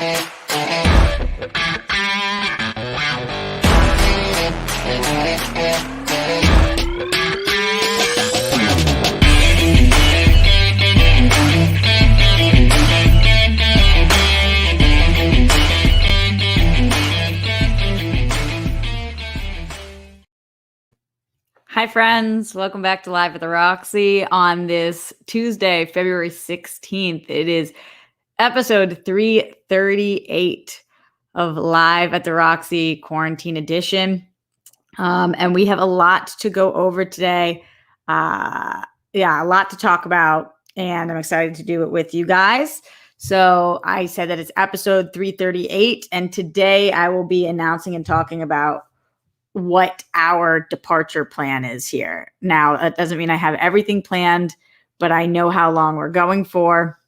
Hi, friends. Welcome back to Live at the Roxy on this Tuesday, February 16th. It is episode 338 of Live at the Roxy Quarantine Edition. And we have a lot to go over today. A lot to talk about, and I'm excited to do it with you guys. So I said that it's episode 338, and today I will be announcing and talking about what our departure plan is here. Now, that doesn't mean I have everything planned, but I know how long we're going for.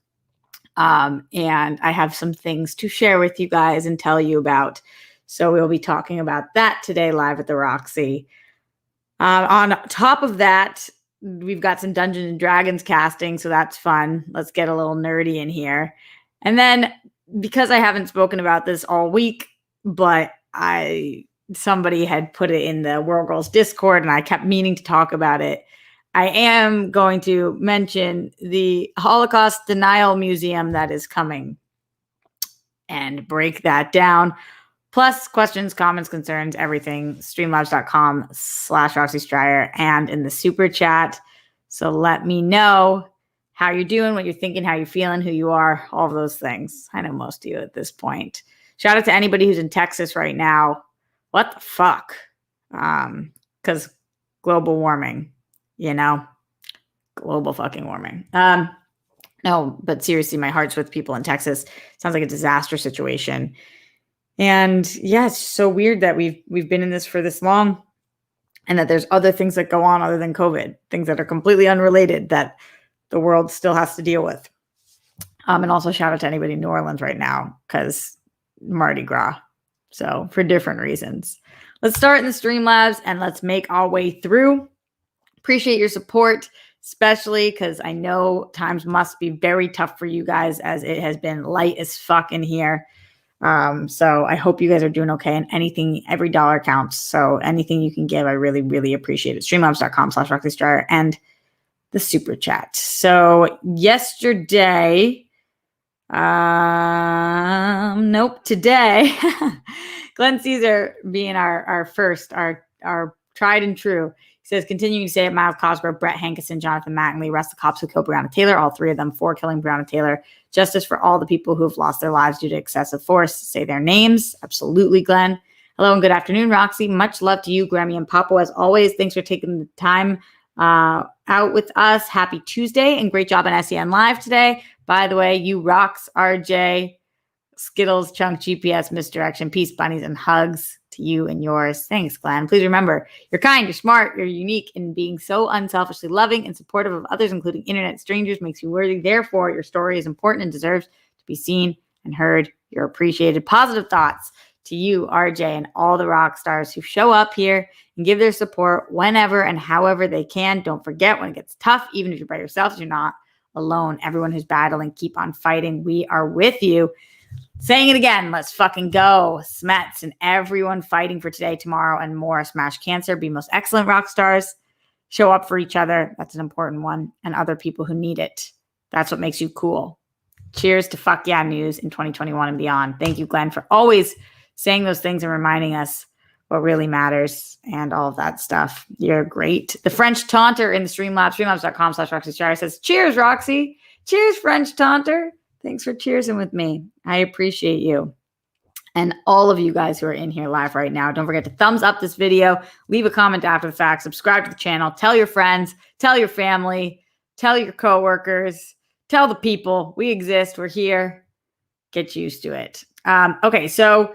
And I have some things to share with you guys and tell you about. So we'll be talking about that today, live at the Roxy. On top of that, we've got some Dungeons and Dragons casting, so that's fun. Let's get a little nerdy in here. And then, because I haven't spoken about this all week, but somebody had put it in the World Girls Discord and I kept meaning to talk about it. I am going to mention the Holocaust Denial Museum that is coming and break that down. Plus questions, comments, concerns, everything. Streamlabs.com/Roxy Stryer and in the super chat. So let me know how you're doing, what you're thinking, how you're feeling, who you are, all of those things. I know most of you at this point. Shout out to anybody who's in Texas right now. What the fuck? Because global warming, global fucking warming. No, but seriously, my heart's with people in Texas. Sounds like a disaster situation. And yeah, it's so weird that we've been in this for this long and that there's other things that go on other than COVID, things that are completely unrelated that the world still has to deal with. And also shout out to anybody in New Orleans right now because Mardi Gras. So for different reasons. Let's start in the Streamlabs and let's make our way through. Appreciate your support, especially because I know times must be very tough for you guys as it has been light as fuck in here. So I hope you guys are doing okay, and every dollar counts. So anything you can give, I really, really appreciate it. Streamlabs.com/Roxy Stryer and the super chat. So yesterday, today, Glenn Caesar being our first, our tried and true. He says, continuing to say it, Miles Cosgrove, Brett Hankerson, Jonathan Mattingly, arrest the cops who killed Breonna Taylor, all three of them for killing Breonna Taylor. Justice for all the people who have lost their lives due to excessive force. Say their names. Absolutely, Glenn. Hello and good afternoon, Roxy. Much love to you, Grammy and Papo, as always. Thanks for taking the time out with us. Happy Tuesday and great job on SEN Live today. By the way, you rocks, RJ, Skittles, Chunk, GPS, Misdirection, Peace, Bunnies, and hugs to you and yours. Thanks, Glenn. Please remember, you're kind, you're smart, you're unique, and being so unselfishly loving and supportive of others, including internet strangers, makes you worthy. Therefore, your story is important and deserves to be seen and heard. You're appreciated. Positive thoughts to you, RJ, and all the rock stars who show up here and give their support whenever and however they can. Don't forget, when it gets tough, even if you're by yourself, you're not alone. Everyone who's battling, keep on fighting. We are with you. Saying it again, let's fucking go. Smets and everyone fighting for today, tomorrow, and more. Smash cancer. Be most excellent rock stars. Show up for each other. That's an important one. And other people who need it. That's what makes you cool. Cheers to fuck yeah news in 2021 and beyond. Thank you, Glenn, for always saying those things and reminding us what really matters and all of that stuff. You're great. The French Taunter in the Streamlabs, streamlabs.com/Roxy Stryer says, cheers, Roxy. Cheers, French Taunter. Thanks for cheersing with me. I appreciate you. And all of you guys who are in here live right now, don't forget to thumbs up this video, leave a comment after the fact, subscribe to the channel, tell your friends, tell your family, tell your coworkers, tell the people we exist. We're here. Get used to it. Okay, so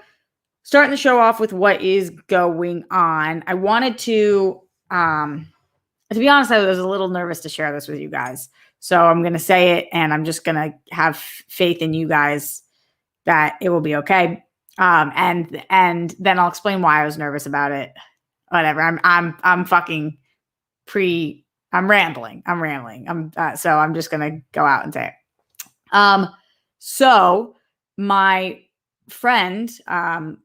starting the show off with what is going on. I wanted to be honest, I was a little nervous to share this with you guys. So I'm going to say it, and I'm just going to have faith in you guys that it will be okay. And then I'll explain why I was nervous about it. Whatever. I'm rambling. So I'm just going to go out and say it. So my friend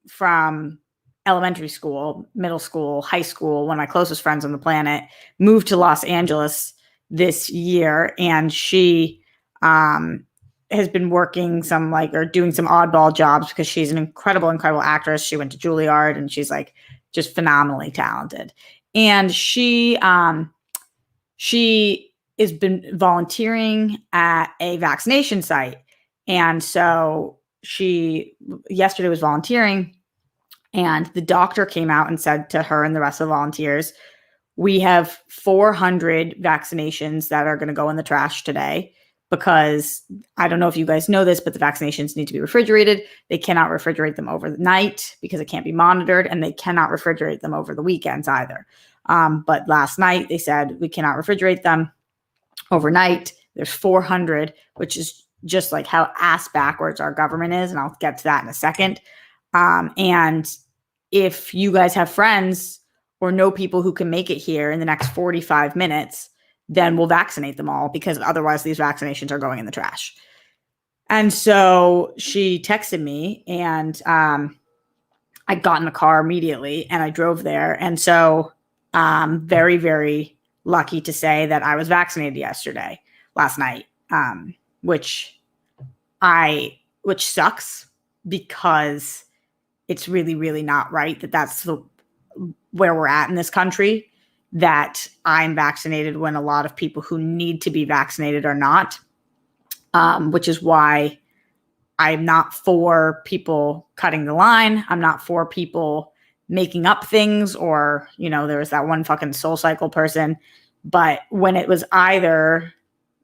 from elementary school, middle school, high school, one of my closest friends on the planet, moved to Los Angeles this year, and she has been working or doing some oddball jobs because she's an incredible actress. She went to Juilliard, and she's like just phenomenally talented. And she has been volunteering at a vaccination site. And so she yesterday was volunteering, and the doctor came out and said to her and the rest of the volunteers, we have 400 vaccinations that are going to go in the trash today, because I don't know if you guys know this, but the vaccinations need to be refrigerated. They cannot refrigerate them overnight because it can't be monitored, and they cannot refrigerate them over the weekends either. But last night they said we cannot refrigerate them overnight. There's 400, which is just like how ass backwards our government is. And I'll get to that in a second. And if you guys have friends or know people who can make it here in the next 45 minutes, then we'll vaccinate them all, because otherwise these vaccinations are going in the trash. And so she texted me, and I got in the car immediately and I drove there. And so very, very lucky to say that I was vaccinated last night, which sucks, because it's really, really not right that that's where we're at in this country, that I'm vaccinated when a lot of people who need to be vaccinated are not, which is why I'm not for people cutting the line. I'm not for people making up things, or, there was that one fucking SoulCycle person. But when it was either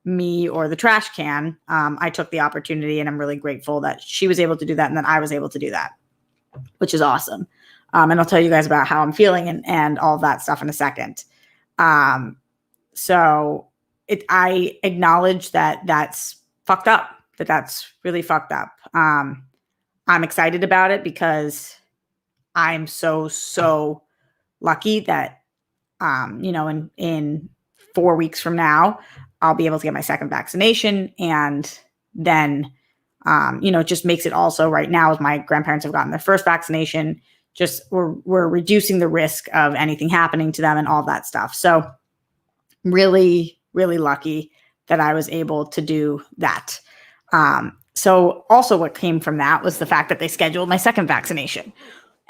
me or the trash can, I took the opportunity, and I'm really grateful that she was able to do that and that I was able to do that, which is awesome. And I'll tell you guys about how I'm feeling and all that stuff in a second. So I acknowledge that that's fucked up, that's really fucked up. I'm excited about it because I'm so lucky that, in 4 weeks from now, I'll be able to get my second vaccination. And then, it just makes it also right now, as my grandparents have gotten their first vaccination, just we're reducing the risk of anything happening to them and all that stuff. So really, really lucky that I was able to do that. So also what came from that was the fact that they scheduled my second vaccination.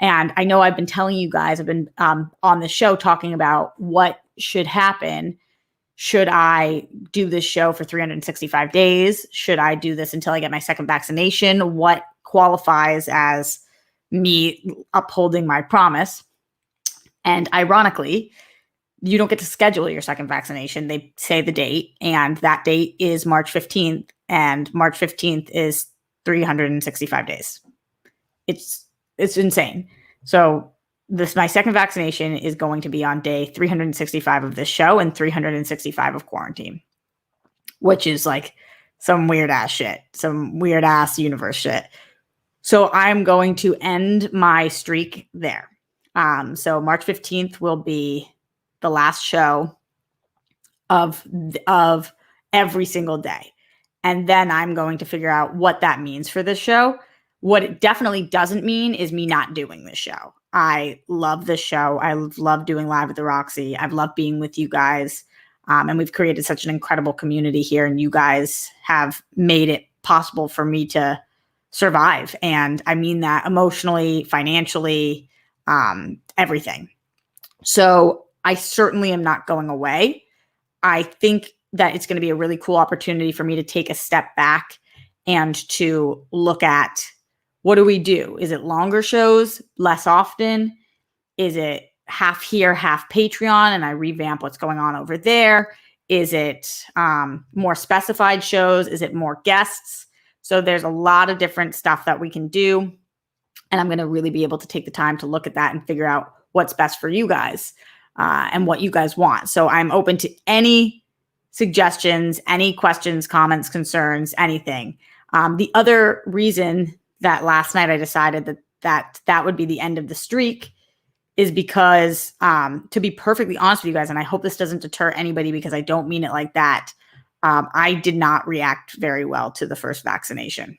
And I know I've been telling you guys, I've been on the show talking about what should happen. Should I do this show for 365 days? Should I do this until I get my second vaccination? What qualifies as me upholding my promise? And ironically, you don't get to schedule your second vaccination. They say the date, and that date is March 15th, and March 15th is 365 days. It's insane. So my second vaccination is going to be on day 365 of this show and 365 of quarantine, which is like some weird ass shit, some weird ass universe shit. So I'm going to end my streak there. So March 15th will be the last show of every single day. And then I'm going to figure out what that means for this show. What it definitely doesn't mean is me not doing this show. I love this show. I love doing Live at the Roxy. I've loved being with you guys. And we've created such an incredible community here. And you guys have made it possible for me to survive. And I mean that emotionally, financially, everything. So I certainly am not going away. I think that it's going to be a really cool opportunity for me to take a step back and to look at, what do we do? Is it longer shows, less often? Is it half here, half Patreon, and I revamp what's going on over there? Is it more specified shows? Is it more guests? So there's a lot of different stuff that we can do. And I'm going to really be able to take the time to look at that and figure out what's best for you guys and what you guys want. So I'm open to any suggestions, any questions, comments, concerns, anything. The other reason that last night I decided that would be the end of the streak is because, to be perfectly honest with you guys, and I hope this doesn't deter anybody because I don't mean it like that, I did not react very well to the first vaccination.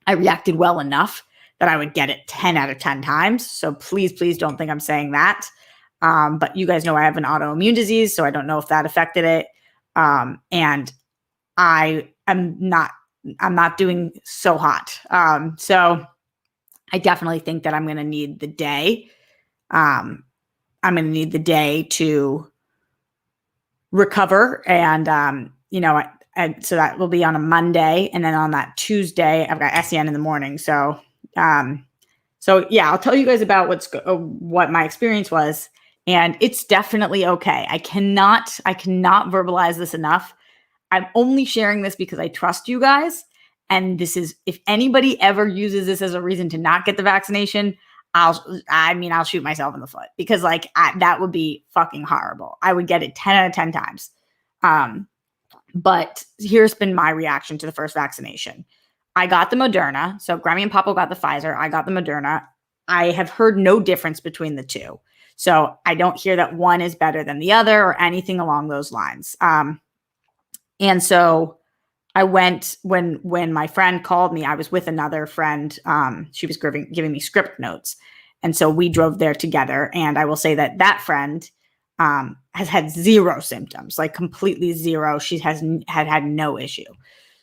I reacted well enough that I would get it 10 out of 10 times. So please don't think I'm saying that. But you guys know I have an autoimmune disease, so I don't know if that affected it. And I'm not doing so hot. So I definitely think that I'm going to need the day. I'm going to need the day to recover. And, so that will be on a Monday. And then on that Tuesday, I've got SEN in the morning. So yeah, I'll tell you guys about what my experience was. And it's definitely okay. I cannot verbalize this enough. I'm only sharing this because I trust you guys. And this is, if anybody ever uses this as a reason to not get the vaccination, I'll shoot myself in the foot, because that would be fucking horrible. I would get it 10 out of 10 times. But here's been my reaction to the first vaccination. I got the Moderna. So Grammy and Papa got the Pfizer. I got the Moderna. I have heard no difference between the two. So I don't hear that one is better than the other or anything along those lines. And so I went when my friend called me. I was with another friend. She was giving me script notes. And so we drove there together. And I will say that friend has had zero symptoms, like completely zero. She had no issue.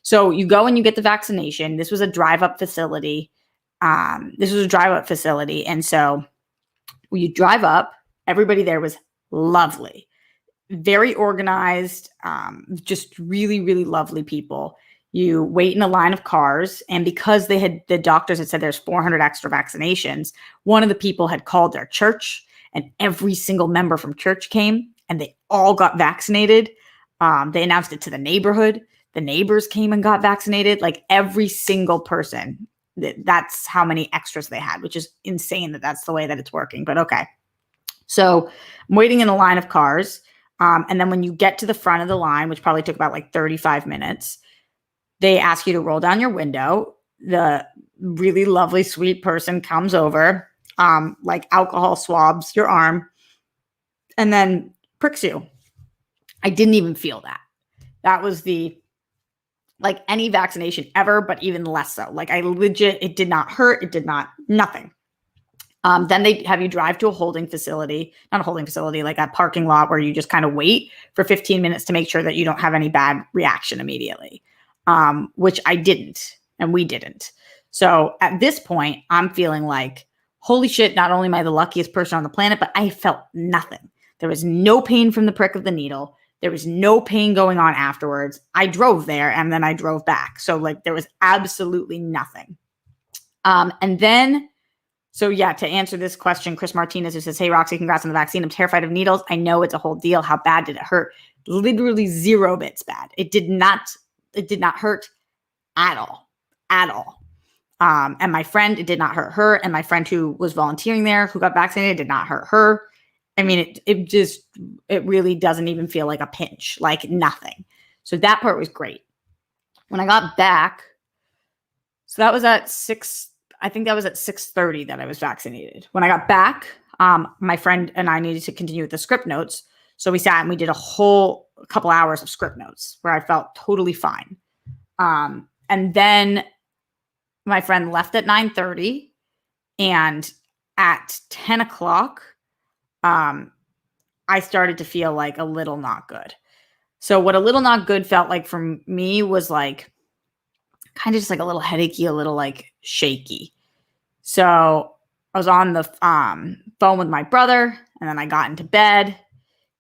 So you go and you get the vaccination. This was a drive-up facility. And so when you drive up, everybody there was lovely. Very organized, just really, really lovely people. You wait in a line of cars, and because the doctors had said there's 400 extra vaccinations, one of the people had called their church, and every single member from church came, and they all got vaccinated. They announced it to the neighborhood. The neighbors came and got vaccinated. Like every single person. That's how many extras they had, which is insane that's the way that it's working. But okay. So I'm waiting in a line of cars. And then when you get to the front of the line, which probably took about 35 minutes, they ask you to roll down your window. The really lovely, sweet person comes over, alcohol swabs your arm, and then pricks you. I didn't even feel that. That was any vaccination ever, but even less so. It did not hurt. It did not, nothing. Then they have you drive to a holding facility, not a holding facility, like a parking lot where you just kind of wait for 15 minutes to make sure that you don't have any bad reaction immediately, which I didn't, and we didn't. So at this point, I'm feeling like, holy shit, not only am I the luckiest person on the planet, but I felt nothing. There was no pain from the prick of the needle. There was no pain going on afterwards. I drove there and then I drove back. So there was absolutely nothing. So yeah, to answer this question, Chris Martinez, who says, "Hey Roxy, congrats on the vaccine. I'm terrified of needles. I know it's a whole deal. How bad did it hurt?" Literally 0 bits bad. It did not hurt at all. And my friend, it did not hurt her. And my friend who was volunteering there, who got vaccinated, did not hurt her. I mean, it really doesn't even feel like a pinch, like nothing. So that part was great. When I got back, so that was at 6:30 that I was vaccinated. When I got back, my friend and I needed to continue with the script notes. So we sat and we did a whole couple hours of script notes where I felt totally fine. And then my friend left at 9:30, and at 10 o'clock, I started to feel like a little not good. So what a little not good felt like for me was kind of just a little headachy, a little shaky. So I was on the phone with my brother, and then I got into bed,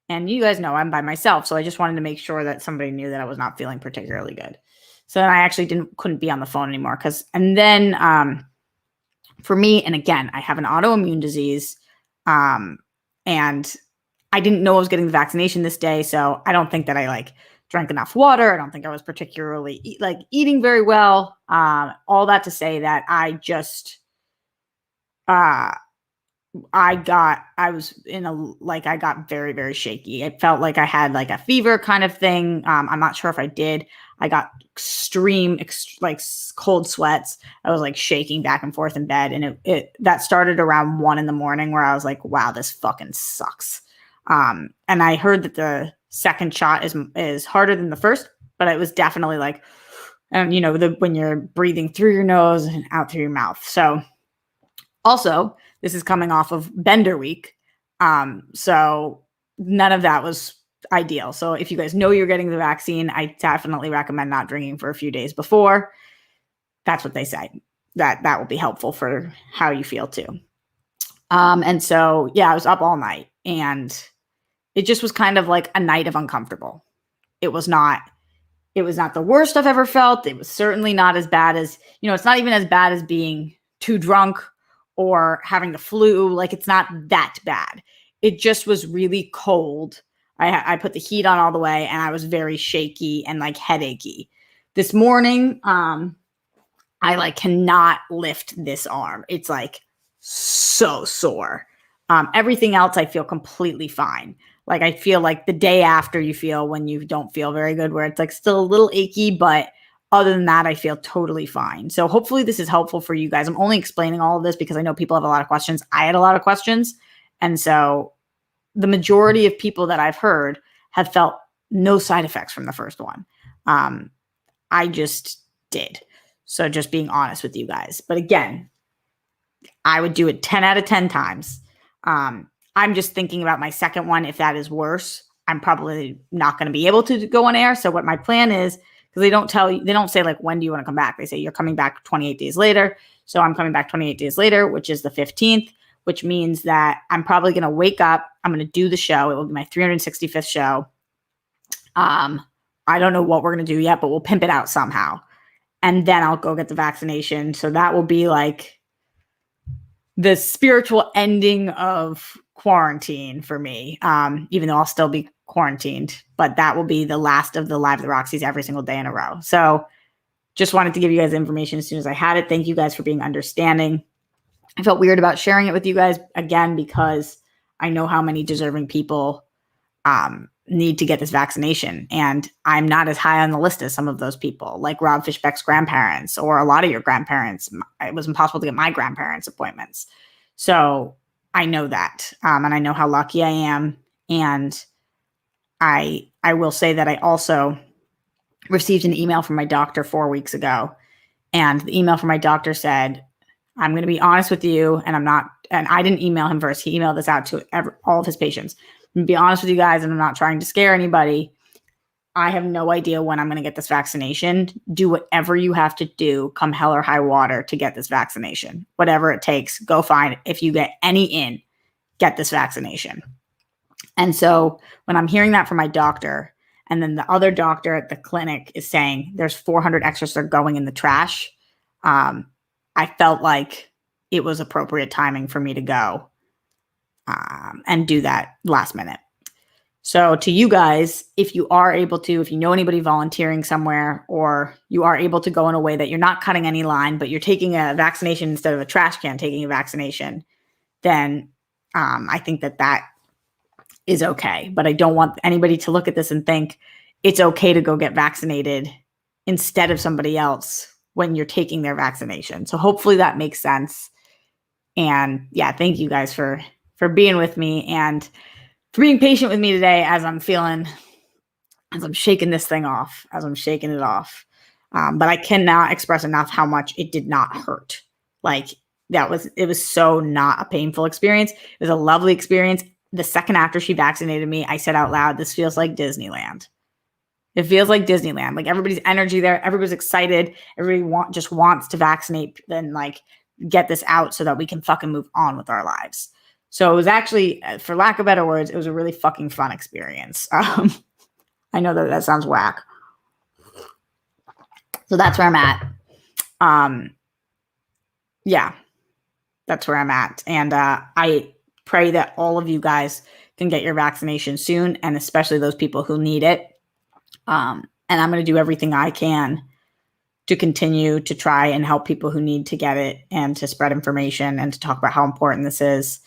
and you guys know I'm by myself. So I just wanted to make sure that somebody knew that I was not feeling particularly good. So then I actually couldn't be on the phone anymore for me, and again, I have an autoimmune disease, and I didn't know I was getting the vaccination this day. So I don't think that I drank enough water. I don't think I was particularly eating very well. All that to say that I just, I got very, very shaky. It felt like I had a fever kind of thing. I'm not sure if I did. I got extreme, cold sweats. I was shaking back and forth in bed. And that started around 1 a.m. where I was like, wow, this fucking sucks. And I heard that the second shot is harder than the first, but it was definitely when you're breathing through your nose and out through your mouth. So Also, this is coming off of Bender week. So none of that was ideal. So if you guys know you're getting the vaccine, I definitely recommend not drinking for a few days before. That's what they say. That will be helpful for how you feel too. And so, yeah, I was up all night, and it just was kind of like a night of uncomfortable. It was not the worst I've ever felt. It was certainly not as bad as, it's not even as bad as being too drunk or having the flu. Like, it's not that bad. It just was really cold. I put the heat on all the way, and I was very shaky and like headachy. This morning, I like cannot lift this arm. It's like so sore. Everything else, I feel completely fine. Like, I feel like the day after you feel when you don't feel very good, where it's like still a little achy, but other than that, I feel totally fine. So hopefully this is helpful for you guys. I'm only explaining all of this because I know people have a lot of questions. I had a lot of questions. And so the majority of people that I've heard have felt no side effects from the first one. I just did. So just being honest with you guys. But again, I would do it 10 out of 10 times. I'm just thinking about my second one. If that is worse, I'm probably not going to be able to go on air. So what my plan is, because they don't say like, when do you want to come back? They say you're coming back 28 days later. So I'm coming back 28 days later, which is the 15th, which means that I'm probably going to wake up. I'm going to do the show. It will be my 365th show. I don't know what we're going to do yet, but we'll pimp it out somehow. And then I'll go get the vaccination. So that will be like the spiritual ending of quarantine for me, even though I'll still be quarantined. But that will be the last of the Live the Roxys every single day in a row. So just wanted to give you guys information as soon as I had it. Thank you guys for being understanding. I felt weird about sharing it with you guys, again, because I know how many deserving people need to get this vaccination. And I'm not as high on the list as some of those people, like Rob Fishbeck's grandparents or a lot of your grandparents. It was impossible to get my grandparents' appointments. So I know that. And I know how lucky I am. And I will say that I also received an email from my doctor 4 weeks ago. And the email from my doctor said, I'm going to be honest with you. And I didn't email him first. He emailed this out to all of his patients. I'm going to be honest with you guys, and I'm not trying to scare anybody. I have no idea when I'm going to get this vaccination. Do whatever you have to do, come hell or high water, to get this vaccination. Whatever it takes, go find it. If you get any in, get this vaccination. And so when I'm hearing that from my doctor, and then the other doctor at the clinic is saying there's 400 extras that are going in the trash, I felt like it was appropriate timing for me to go and do that last minute. So to you guys, if you are able to, if you know anybody volunteering somewhere, or you are able to go in a way that you're not cutting any line, but you're taking a vaccination instead of a trash can taking a vaccination, then I think that is okay. But I don't want anybody to look at this and think it's okay to go get vaccinated instead of somebody else when you're taking their vaccination. So hopefully that makes sense. And yeah, thank you guys for being with me and for being patient with me today as I'm shaking this thing off, as I'm shaking it off. But I cannot express enough how much it did not hurt. Like, it was so not a painful experience. It was a lovely experience. The second after she vaccinated me, I said out loud, this feels like Disneyland. It feels like Disneyland. Like, everybody's energy there. Everybody's excited. Everybody just wants to vaccinate and like get this out so that we can fucking move on with our lives. So it was actually, for lack of better words, it was a really fucking fun experience. I know that sounds whack. So that's where I'm at. Yeah, that's where I'm at. And I pray that all of you guys can get your vaccination soon, and especially those people who need it. And I'm going to do everything I can to continue to try and help people who need to get it, and to spread information and to talk about how important this is.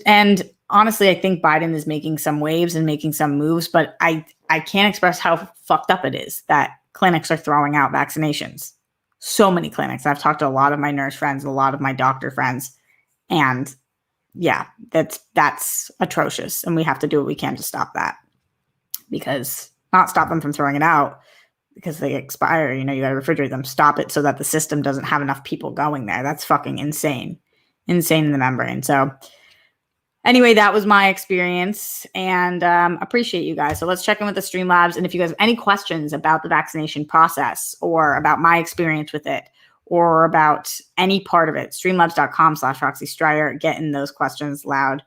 And honestly, I think Biden is making some waves and making some moves, but I can't express how fucked up it is that clinics are throwing out vaccinations. So many clinics. I've talked to a lot of my nurse friends, a lot of my doctor friends, and yeah, that's atrocious. And we have to do what we can to stop that, because not stop them from throwing it out because they expire. You got to refrigerate them. Stop it so that the system doesn't have enough people going there. That's fucking insane. insane in the membrane. So anyway, that was my experience, and appreciate you guys. So let's check in with the Streamlabs. And if you guys have any questions about the vaccination process or about my experience with it or about any part of it, streamlabs.com/Roxy Stryer, get in those questions loud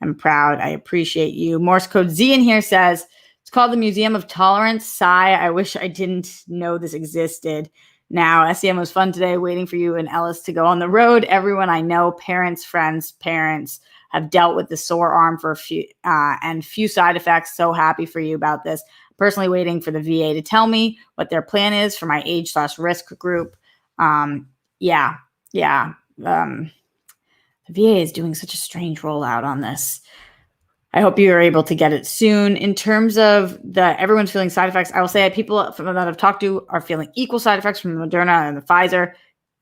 and proud. I appreciate you. Morse code Z in here says, it's called the Museum of Tolerance. Sigh, I wish I didn't know this existed. Now, SEM was fun today, waiting for you and Ellis to go on the road. Everyone I know, parents, friends, parents, have dealt with the sore arm for a few side effects. So happy for you about this. Personally waiting for the VA to tell me what their plan is for my age/risk group. The VA is doing such a strange rollout on this. I hope you are able to get it soon. In terms of everyone's feeling side effects, I will say people that I've talked to are feeling equal side effects from the Moderna and the Pfizer.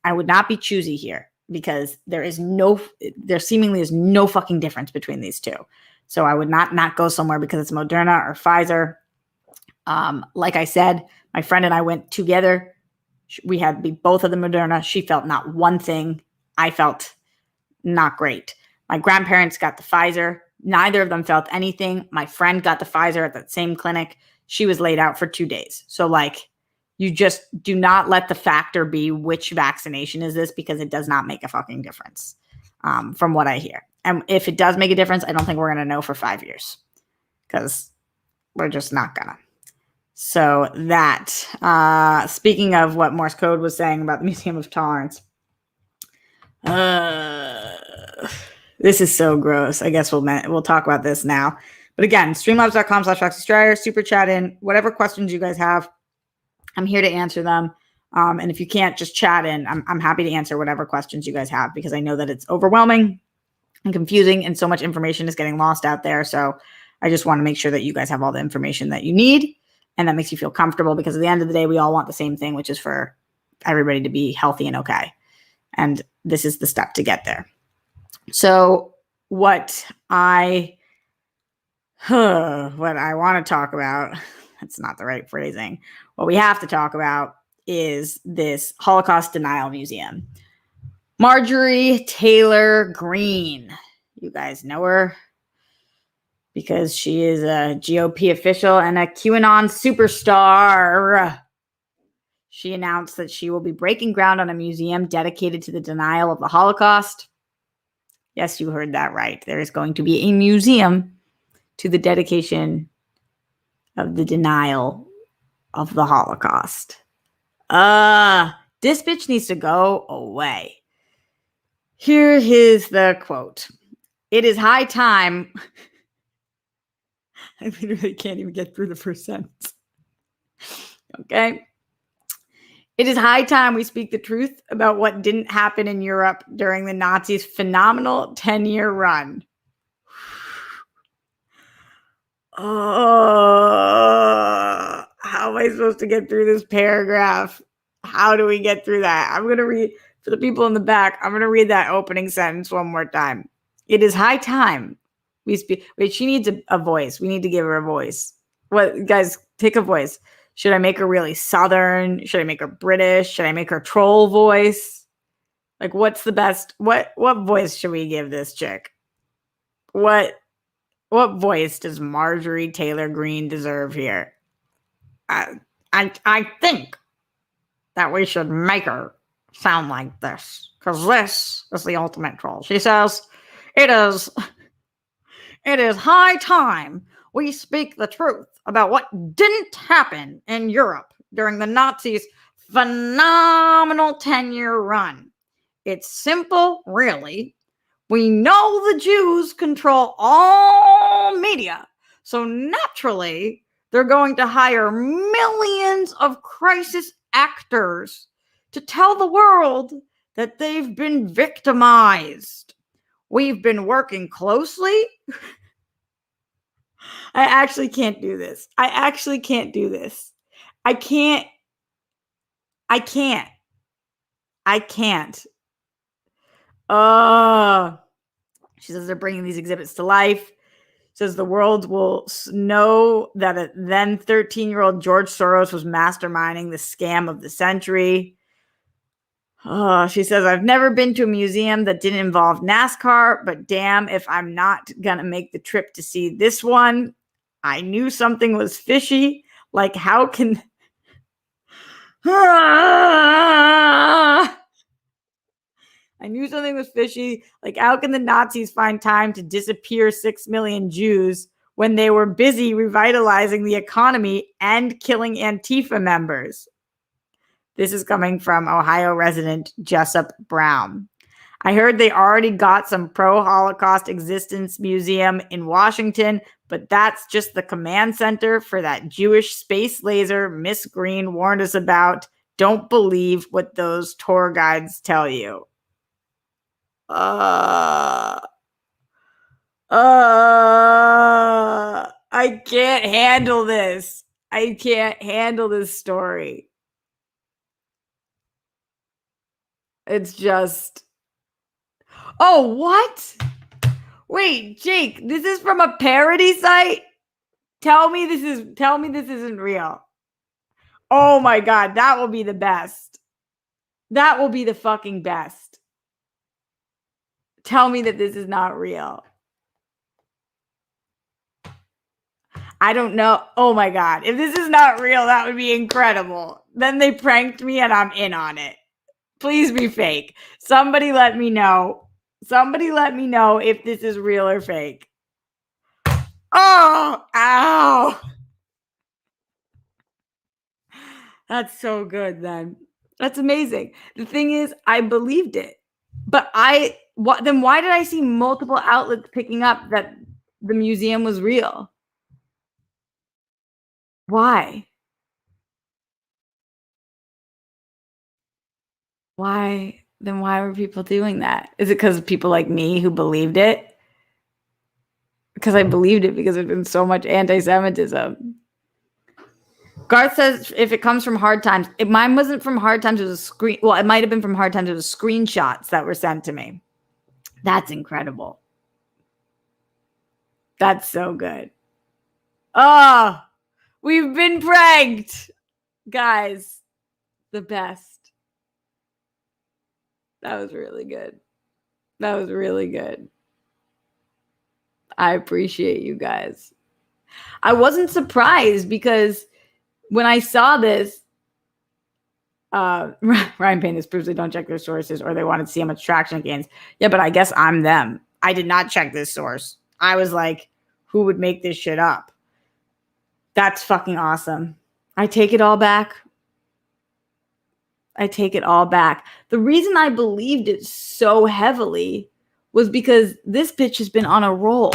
I would not be choosy here because there seemingly is no fucking difference between these two. So I would not go somewhere because it's Moderna or Pfizer. Like I said, my friend and I went together. We had both of the Moderna. She felt not one thing. I felt not great. My grandparents got the Pfizer. Neither of them felt anything. My friend got the Pfizer at that same clinic. She was laid out for 2 days. So you just do not let the factor be which vaccination is this, because it does not make a fucking difference from what I hear. And if it does make a difference, I don't think we're going to know for 5 years because we're just not going to. So that, speaking of what Morse code was saying about the Museum of Tolerance, this is so gross. I guess we'll talk about this now. But again, streamlabs.com/Roxy Stryer, super chat in, whatever questions you guys have. I'm here to answer them. And if you can't, just chat in. I'm happy to answer whatever questions you guys have, because I know that it's overwhelming and confusing and so much information is getting lost out there. So I just want to make sure that you guys have all the information that you need and that makes you feel comfortable, because at the end of the day, we all want the same thing, which is for everybody to be healthy and okay. And this is the step to get there. So what I want to talk about, that's not the right phrasing. What we have to talk about is this Holocaust Denial Museum. Marjorie Taylor Greene. You guys know her because she is a GOP official and a QAnon superstar. She announced that she will be breaking ground on a museum dedicated to the denial of the Holocaust. Yes, you heard that right. There is going to be a museum to the dedication of the denial of the Holocaust. This bitch needs to go away. Here is the quote. It is high time. I literally can't even get through the first sentence. Okay. It is high time we speak the truth about what didn't happen in Europe during the Nazis' phenomenal 10-year run. Oh, how am I supposed to get through this paragraph? How do we get through that? I'm going to read, for the people in the back, I'm going to read that opening sentence one more time. It is high time we speak. Wait, she needs a voice. We need to give her a voice. What, guys, take a voice. Should I make her really Southern? Should I make her British? Should I make her troll voice? Like, what's the best? What voice should we give this chick? What voice does Marjorie Taylor Greene deserve here? I think that we should make her sound like this, because this is the ultimate troll. She says, it is high time we speak the truth about what didn't happen in Europe during the Nazis' phenomenal 10-year run. It's simple, really. We know the Jews control all media, so naturally, they're going to hire millions of crisis actors to tell the world that they've been victimized. We've been working closely. I actually can't do this. I can't. She says they're bringing these exhibits to life. Says the world will know that a then 13-year-old George Soros was masterminding the scam of the century. Oh, she says, I've never been to a museum that didn't involve NASCAR, but damn if I'm not going to make the trip to see this one. I knew something was fishy. Like, how can... I knew something was fishy. Like, how can the Nazis find time to disappear 6 million Jews when they were busy revitalizing the economy and killing Antifa members? This is coming from Ohio resident Jessup Brown. I heard they already got some pro-Holocaust existence museum in Washington, but that's just the command center for that Jewish space laser Miss Green warned us about. Don't believe what those tour guides tell you. I can't handle this. I can't handle this story. It's just... Oh, what? Wait, Jake, this is from a parody site? Tell me this isn't real. Oh my God, that will be the best. That will be the fucking best. Tell me that this is not real. I don't know. Oh my God. If this is not real, that would be incredible. Then they pranked me and I'm in on it. Please be fake. Somebody let me know. Somebody let me know if this is real or fake. Oh, ow. That's so good then. That's amazing. The thing is, I believed it. But then why did I see multiple outlets picking up that the museum was real? Why? Why? Then why were people doing that? Is it because of people like me who believed it? Because I believed it because there's been so much anti-Semitism. Garth says if it comes from hard times, mine wasn't from hard times. It was a screen. Well, it might have been from hard times. It was screenshots that were sent to me. That's incredible. That's so good. Oh, we've been pranked, guys. The best. That was really good. That was really good. I appreciate you guys. I wasn't surprised because when I saw this, Ryan Payne, this proves they don't check their sources or they wanted to see how much traction it gains. Yeah, but I guess I'm them. I did not check this source. I was like, who would make this shit up? That's fucking awesome. I take it all back. I take it all back. The reason I believed it so heavily was because this bitch has been on a roll.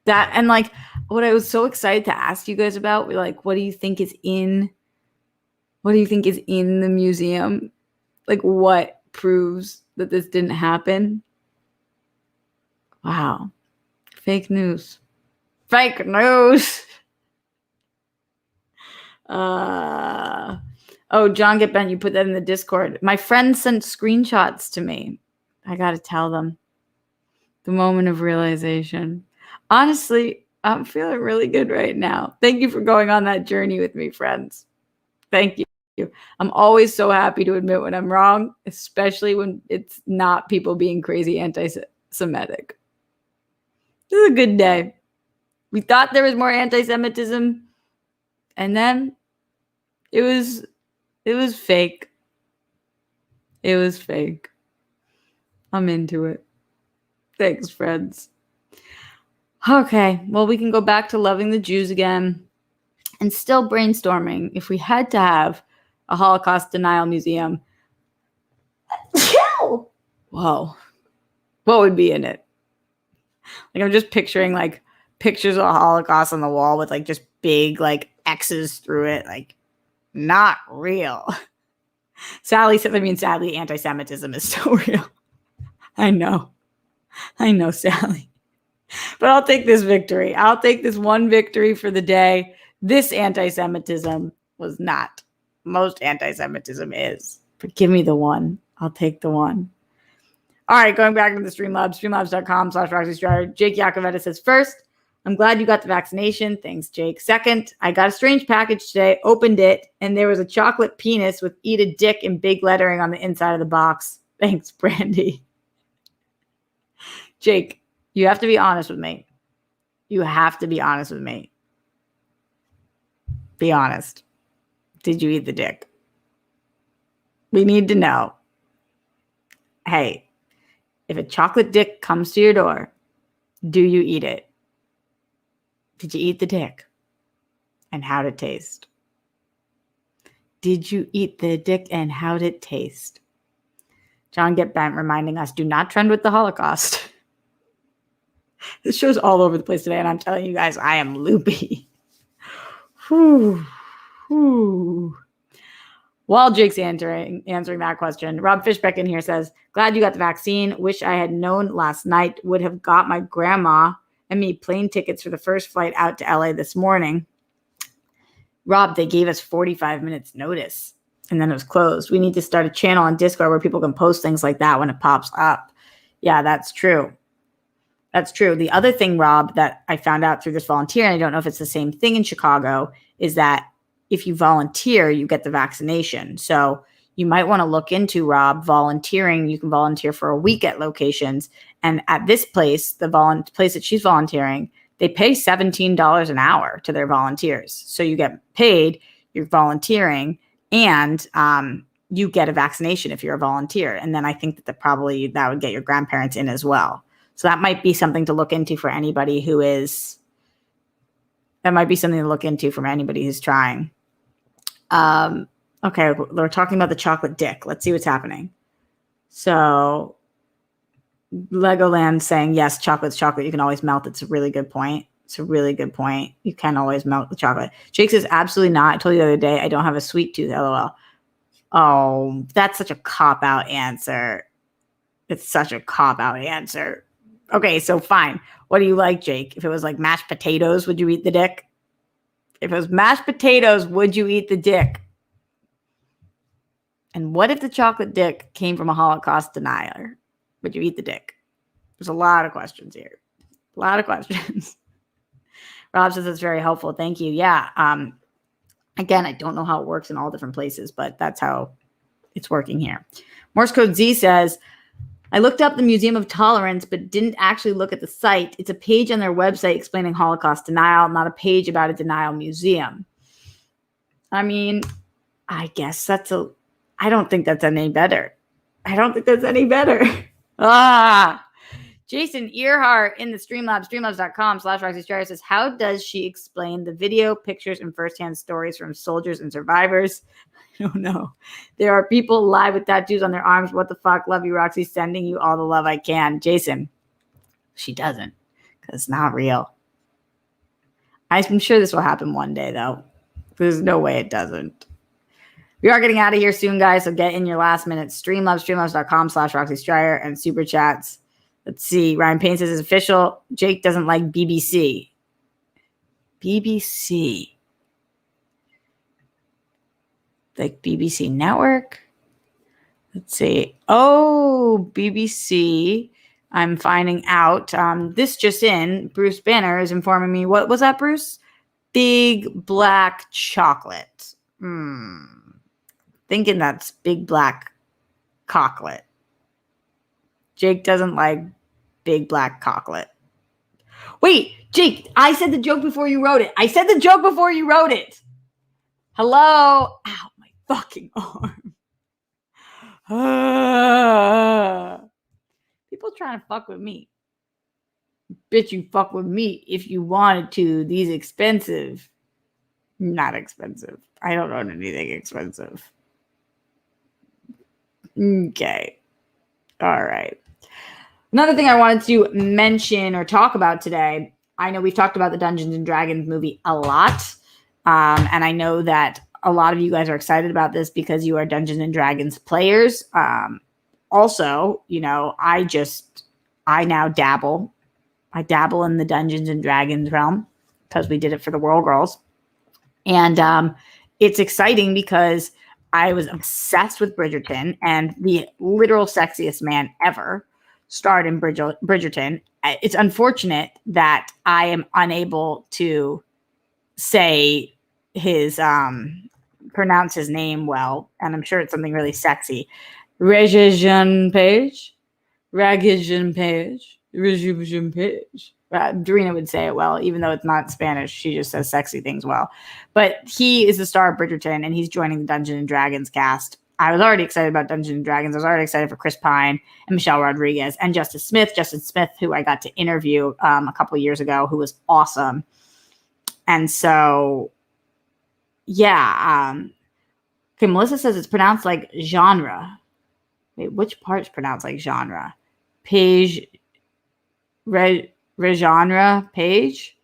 That, and like, what I was so excited to ask you guys about, like, what do you think is in the museum? Like, what proves that this didn't happen? Wow. Fake news. Fake news. Oh, John Get Bent, you put that in the Discord. My friend sent screenshots to me. I gotta tell them. The moment of realization. Honestly, I'm feeling really good right now. Thank you for going on that journey with me, friends. Thank you. I'm always so happy to admit when I'm wrong, especially when it's not people being crazy anti-Semitic. This is a good day. We thought there was more anti-Semitism, and then it was fake. It was fake. I'm into it. Thanks, friends. Okay, well, we can go back to loving the Jews again and still brainstorming if we had to have a Holocaust denial museum. Whoa. What would be in it? Like, I'm just picturing like pictures of the Holocaust on the wall with like just big like X's through it. Like, not real. Sally says, sadly, anti-Semitism is so real. I know, Sally. But I'll take this victory. I'll take this one victory for the day. This anti-Semitism was not. Most anti-Semitism is. But give me the one. I'll take the one. All right, going back to the Streamlabs, streamlabs.com/RoxyStrider. Jake Yakoveta says, first, I'm glad you got the vaccination. Thanks, Jake. Second, I got a strange package today, opened it, and there was a chocolate penis with eat a dick in big lettering on the inside of the box. Thanks, Brandy. Jake, you have to be honest with me. You have to be honest with me. Be honest. Did you eat the dick? We need to know. Hey, if a chocolate dick comes to your door, do you eat it? Did you eat the dick? And how did it taste? Did you eat the dick and how did it taste? John Get Bent reminding us, do not trend with the Holocaust. This show's all over the place today, and I'm telling you guys, I am loopy. Whew. Whew. While Jake's answering that question, Rob Fishbeck in here says, glad you got the vaccine. Wish I had known last night. Would have got my grandma and me plane tickets for the first flight out to LA this morning. Rob, they gave us 45 minutes notice and then it was closed. We need to start a channel on Discord where people can post things like that when it pops up. Yeah, that's true. That's true. The other thing, Rob, that I found out through this volunteer, and I don't know if it's the same thing in Chicago, is that if you volunteer, you get the vaccination. So you might want to look into, Rob, volunteering. You can volunteer for a week at locations. And at this place, the place that she's volunteering, they pay $17 an hour to their volunteers. So you get paid, you're volunteering, and you get a vaccination if you're a volunteer. And then I think that would get your grandparents in as well. So that might be something to look into for anybody who's trying. Okay, we're talking about the chocolate dick. Let's see what's happening. So Legoland saying, yes, chocolate's chocolate. You can always melt. It's a really good point. You can always melt the chocolate. Jake says, absolutely not. I told you the other day, I don't have a sweet tooth, LOL. Oh, that's such a cop-out answer. It's such a cop-out answer. Okay, so fine. What do you like, Jake? If it was like mashed potatoes, would you eat the dick? If it was mashed potatoes, would you eat the dick? And what if the chocolate dick came from a Holocaust denier? Would you eat the dick? There's a lot of questions here. A lot of questions. Rob says it's very helpful. Thank you. Yeah. Again, I don't know how it works in all different places, but that's how it's working here. Morse Code Z says, I looked up the Museum of Tolerance, but didn't actually look at the site. It's a page on their website explaining Holocaust denial, not a page about a denial museum. I mean, I guess I don't think that's any better. Jason Earhart in the Streamlabs, streamlabs.com/Roxy Striar says, how does she explain the video, pictures, and firsthand stories from soldiers and survivors? I don't know. There are people live with tattoos on their arms. What the fuck? Love you, Roxy. Sending you all the love I can. Jason, she doesn't, because it's not real. I'm sure this will happen one day, though. There's no way it doesn't. We are getting out of here soon, guys, so get in your last minute. Streamlabs.com/Roxy Striar and super chats. Let's see. Ryan Payne says it's official. Jake doesn't like BBC. BBC. Like BBC Network. Let's see. Oh, BBC. I'm finding out. This just in. Bruce Banner is informing me. What was that, Bruce? Big black chocolate. Thinking that's big black cocklet. Jake doesn't like big black cocklet. Wait, Jake, I said the joke before you wrote it. Hello? Ow, my fucking arm. People trying to fuck with me. Bitch, you fuck with me if you wanted to. These expensive. Not expensive. I don't own anything expensive. Okay. All right. Another thing I wanted to mention or talk about today, I know we've talked about the Dungeons and Dragons movie a lot. And I know that a lot of you guys are excited about this because you are Dungeons and Dragons players. Also, you know, I now dabble. I dabble in the Dungeons and Dragons realm because we did it for the World Girls. And it's exciting because I was obsessed with Bridgerton and the literal sexiest man ever. starred in Bridgerton. It's unfortunate that I am unable to say his pronounce his name well, and I'm sure it's something really sexy. Rege-Jean Page. Rege-Jean Page. Rege-Jean Page. Dorina would say it well, even though it's not Spanish. She just says sexy things well. But he is the star of Bridgerton, and he's joining the Dungeons and Dragons cast. I was already excited about Dungeons and Dragons. I was already excited for Chris Pine and Michelle Rodriguez and Justin Smith, who I got to interview a couple of years ago, who was awesome. And so, yeah. Okay, Melissa says it's pronounced like genre. Wait, which part's pronounced like genre? Page, Regenre Page?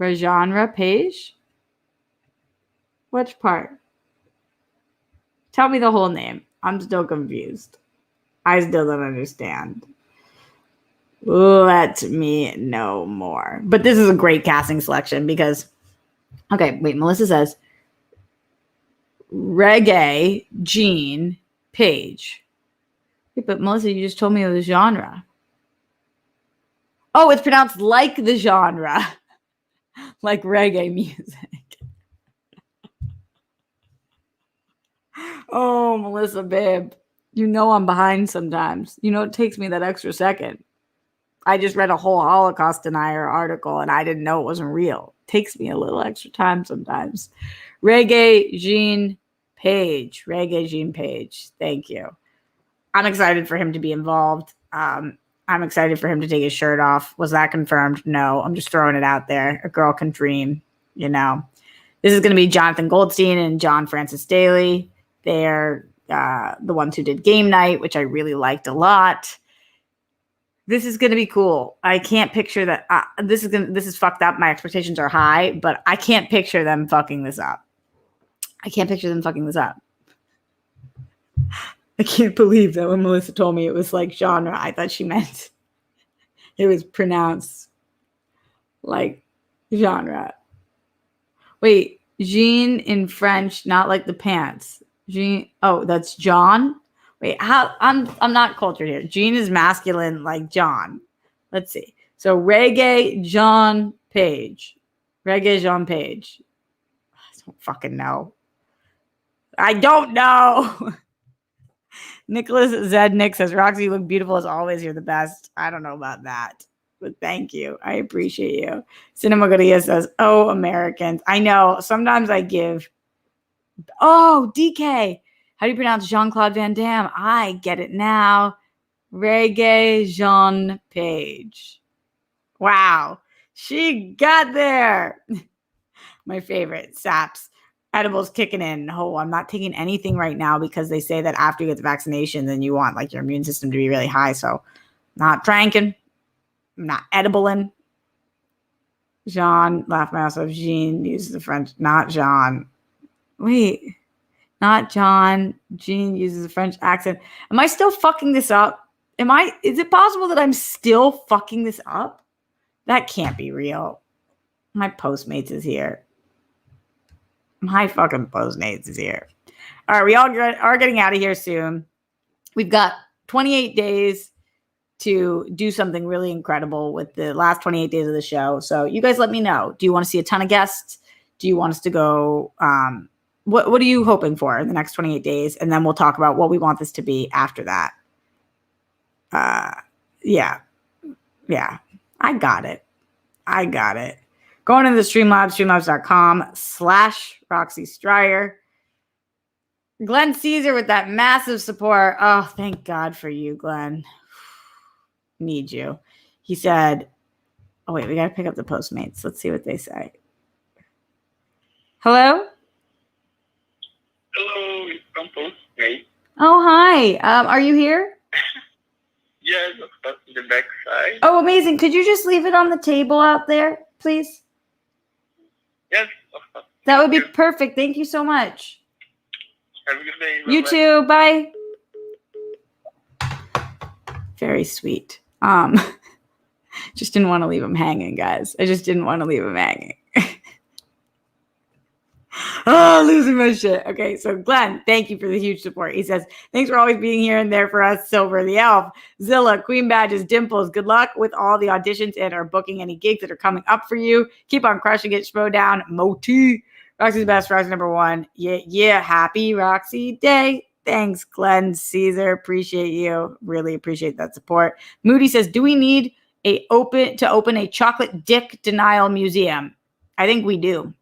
Regenre Page? Which part? Tell me the whole name. I'm still confused. I still don't understand. Let me know more. But this is a great casting selection because, okay, wait, Melissa says, Rege-Jean Page. Wait, but Melissa, you just told me it was genre. Oh, it's pronounced like the genre. Like reggae music. Oh, Melissa, babe. You know I'm behind sometimes. You know it takes me that extra second. I just read a whole Holocaust denier article and I didn't know it wasn't real. It takes me a little extra time sometimes. Rege-Jean Page. Rege-Jean Page. Thank you. I'm excited for him to be involved. I'm excited for him to take his shirt off. Was that confirmed? No. I'm just throwing it out there. A girl can dream, you know. This is going to be Jonathan Goldstein and John Francis Daly. They're the ones who did Game Night, which I really liked a lot. This is going to be cool. I can't picture that. This is fucked up. My expectations are high, but I can't picture them fucking this up. I can't believe that when Melissa told me it was like genre, I thought she meant it was pronounced like genre. Wait, Jean in French, not like the pants. Jean. Oh, that's John. Wait, how? I'm not cultured here. Jean is masculine like John. Let's see. So Rege-Jean Page. Rege-Jean Page. I don't fucking know. I don't know. Nicholas Zednick says, Roxy, you look beautiful as always. You're the best. I don't know about that, but thank you. I appreciate you. Cinema Godia says, oh, Americans. I know. Sometimes I give. Oh, DK. How do you pronounce Jean-Claude Van Damme? I get it now. Rege-Jean Page. Wow. She got there. My favorite. Saps. Edibles kicking in. Oh, I'm not taking anything right now because they say that after you get the vaccination, then you want like your immune system to be really high. So not drinking. I'm not edibling. Jean, laugh my ass off. Jean uses the French. Not Jean. Wait. Not John. Jean uses a French accent. Am I still fucking this up? Is it possible that I'm still fucking this up? That can't be real. My Postmates is here. My fucking Postmates is here. All right, we all are getting out of here soon. We've got 28 days to do something really incredible with the last 28 days of the show. So you guys let me know. Do you want to see a ton of guests? Do you want us to go... What are you hoping for in the next 28 days? And then we'll talk about what we want this to be after that. Yeah. I got it. Going into the Streamlabs, streamlabs.com/Roxy Stryer. Glenn Caesar with that massive support. Oh, thank God for you, Glenn. Need you. He said, oh, wait, we got to pick up the Postmates. Let's see what they say. Hello? Hello, it's from Postmates. Oh, hi. Are you here? Yes, of course, the back side. Oh, amazing. Could you just leave it on the table out there, please? Yes, of course. That would be perfect. Thank you so much. Have a good day. You too. Bye. Very sweet. Just didn't want to leave him hanging, guys. I just didn't want to leave him hanging. Oh, losing my shit. Okay, so Glenn, thank you for the huge support. He says, thanks for always being here and there for us, Silver the Elf, Zilla, Queen Badges, Dimples. Good luck with all the auditions and are booking any gigs that are coming up for you. Keep on crushing it, Schmo down, Moti. Roxy's best, Roxy number one. Yeah. Happy Roxy Day. Thanks, Glenn Caesar. Appreciate you. Really appreciate that support. Moody says, do we need to open a chocolate dick denial museum? I think we do.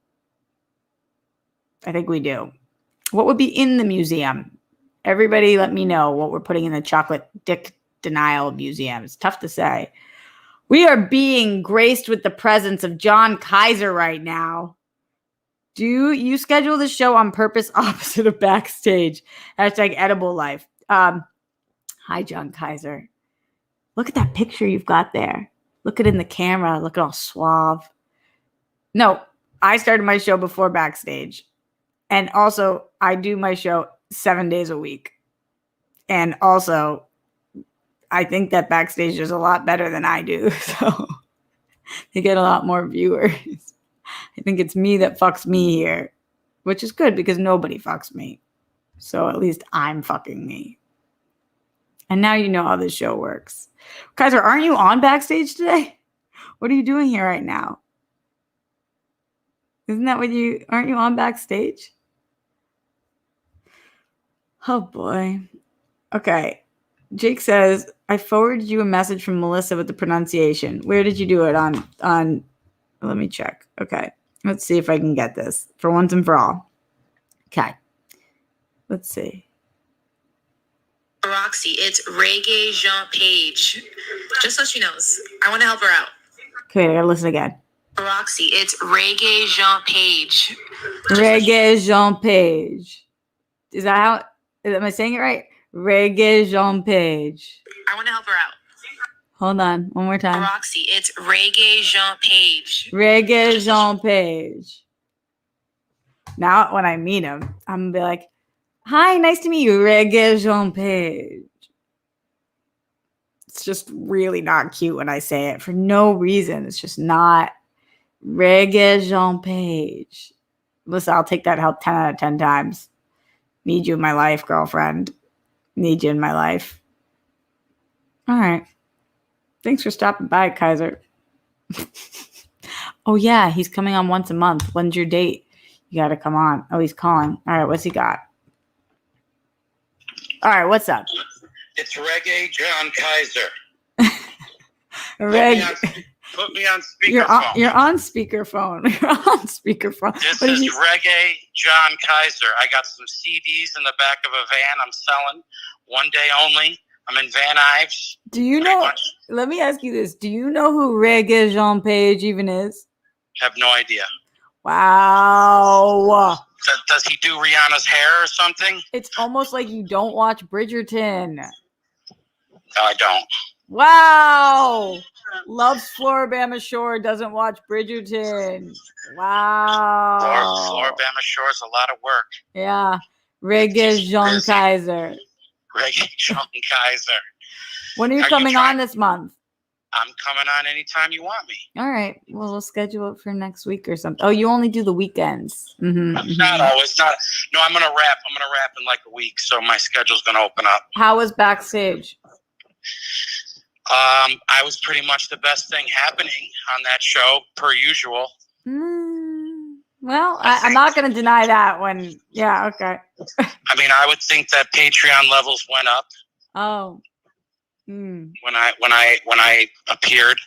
What would be in the museum? Everybody let me know what we're putting in the chocolate dick denial museum. It's tough to say. We are being graced with the presence of John Kaiser right now. Do you schedule the show on purpose opposite of backstage? Hashtag edible life. Hi, John Kaiser. Look at that picture you've got there. Look at it in the camera. Look at all suave. No, I started my show before backstage. And also, I do my show 7 days a week. And also, I think that backstage is a lot better than I do. So they get a lot more viewers. I think it's me that fucks me here, which is good because nobody fucks me. So at least I'm fucking me. And now you know how this show works. Kaiser, aren't you on backstage today? What are you doing here right now? Isn't that aren't you on backstage? Oh boy. Okay. Jake says, I forwarded you a message from Melissa with the pronunciation. Where did you do it on let me check. Okay. Let's see if I can get this for once and for all. Okay. Let's see. Roxy, it's Rege-Jean Page. Just so she knows. I want to help her out. Okay, I gotta listen again. Roxy, it's Rege-Jean Page. Rege-Jean Page. Is that how? Am I saying it right? Rege-Jean Page. I want to help her out. Hold on, one more time. Roxy, it's Rege-Jean Page. Rege-Jean Page. Now, when I meet him, I'm gonna be like, "Hi, nice to meet you, Rege-Jean Page." It's just really not cute when I say it for no reason. It's just not Rege-Jean Page. Listen, I'll take that help 10 out of 10 times. Need you in my life, girlfriend. Need you in my life. All right. Thanks for stopping by, Kaiser. Oh, yeah. He's coming on once a month. When's your date? You got to come on. Oh, he's calling. All right. What's he got? All right. What's up? It's Rege-Jean Kaiser. Put me on speakerphone. You're on speakerphone. You're on speakerphone. This is Rege-Jean Kaiser. I got some CDs in the back of a van I'm selling. One day only. I'm in Van Nuys. Do you know? Let me ask you this. Do you know who Rege-Jean Page even is? Have no idea. Wow. Does he do Rihanna's hair or something? It's almost like you don't watch Bridgerton. No, I don't. Wow. Loves Floribama Shore, doesn't watch Bridgerton. Wow. Floribama Shore is a lot of work. Yeah. Rege-Jean Kaiser. Rege-Jean Kaiser. When are you coming on this month? I'm coming on anytime you want me. All right. Well, we'll schedule it for next week or something. Oh, you only do the weekends. Not always. No, I'm going to wrap. I'm going to wrap in like a week, so my schedule's going to open up. How was backstage? I was pretty much the best thing happening on that show, per usual. Well, I'm not going to deny that one. Yeah, okay. I mean, I would think that Patreon levels went up. Oh. When I appeared.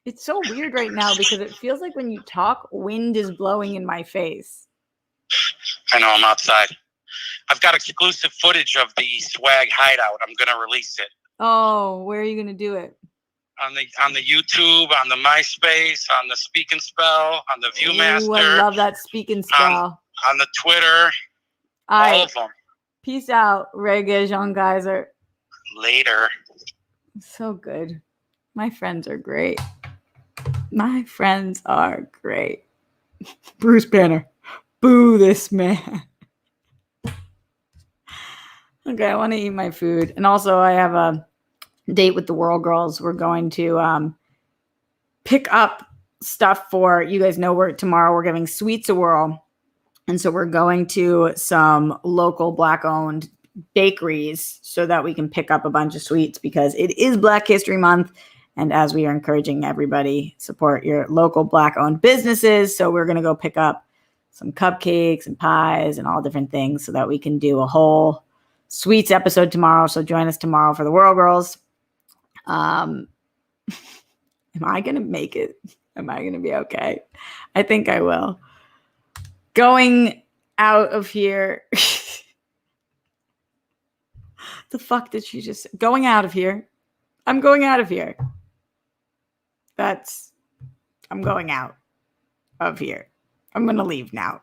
It's so weird right now because it feels like when you talk, wind is blowing in my face. I know, I'm outside. I've got exclusive footage of the Swag Hideout. I'm going to release it. Oh, where are you going to do it? On the YouTube, on the MySpace, on the Speak and Spell, on the Viewmaster. Ooh, I love that Speak and Spell. On the Twitter. All of them. Peace out, Rege-Jean Kaiser. Later. So good. My friends are great. My friends are great. Bruce Banner. Boo this man. Okay, I want to eat my food. And also I have a date with the Whirl Girls. We're going to pick up stuff for, you guys know, tomorrow we're giving Sweets a whirl. And so we're going to some local Black-owned bakeries so that we can pick up a bunch of sweets because it is Black History Month. And as we are encouraging everybody, support your local Black-owned businesses. So we're going to go pick up some cupcakes and pies and all different things so that we can do a whole sweets episode tomorrow. So join us tomorrow for the World Girls. Am I going to make it? Am I going to be okay? I think I will. Going out of here. The fuck did she just say? Going out of here. I'm going out of here. I'm going out of here. I'm going to leave now.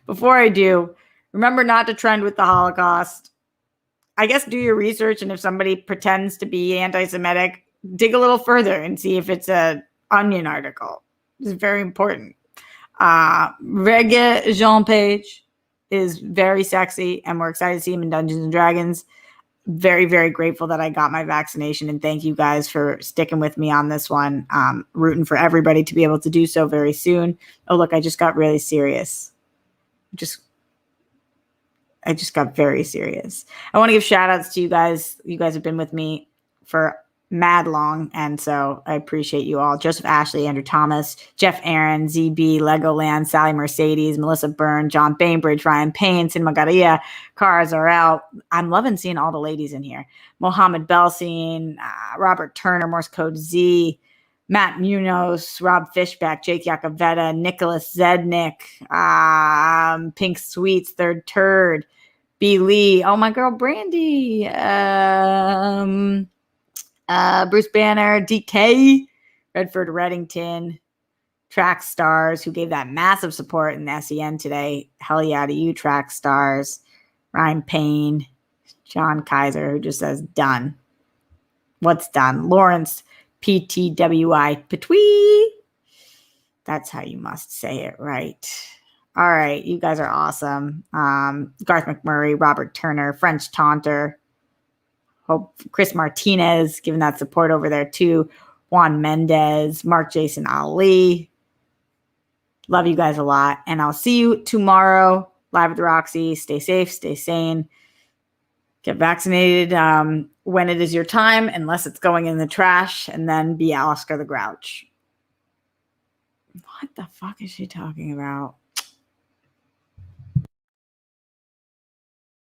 Before I do, remember not to trend with the Holocaust. I guess do your research, and if somebody pretends to be anti-Semitic, dig a little further and see if it's a Onion article. It's very important. Rege-Jean page is very sexy, and we're excited to see him in Dungeons and Dragons. Very, very grateful that I got my vaccination, and thank you guys for sticking with me on this one. Rooting for everybody to be able to do so very soon. Oh, look, I just got really serious. I just got very serious. I want to give shout outs to you guys. You guys have been with me for mad long, and so I appreciate you all. Joseph Ashley, Andrew Thomas, Jeff Aaron, ZB, Legoland, Sally Mercedes, Melissa Byrne, John Bainbridge, Ryan Payne, Cinema Garia, Cara Zorel. I'm loving seeing all the ladies in here. Mohammed Belsin, Robert Turner, Morse Code Z, Matt Munoz, Rob Fishback, Jake Yakavetta, Nicholas Zednick, Pink Sweets, Third Turd, B. Lee, oh, my girl Brandy, Bruce Banner, DK, Redford Reddington, Track Stars, who gave that massive support in the SEN today. Hell yeah to you, Track Stars. Ryan Payne, John Kaiser, who just says done. What's done? Lawrence PTWI Petwee. That's how you must say it, right? All right, you guys are awesome. Garth McMurray, Robert Turner, French Taunter. Hope Chris Martinez giving that support over there too. Juan Mendez, Mark Jason Ali. Love you guys a lot. And I'll see you tomorrow live at the Roxy. Stay safe, stay sane. Get vaccinated when it is your time, unless it's going in the trash, and then be Oscar the Grouch. What the fuck is she talking about?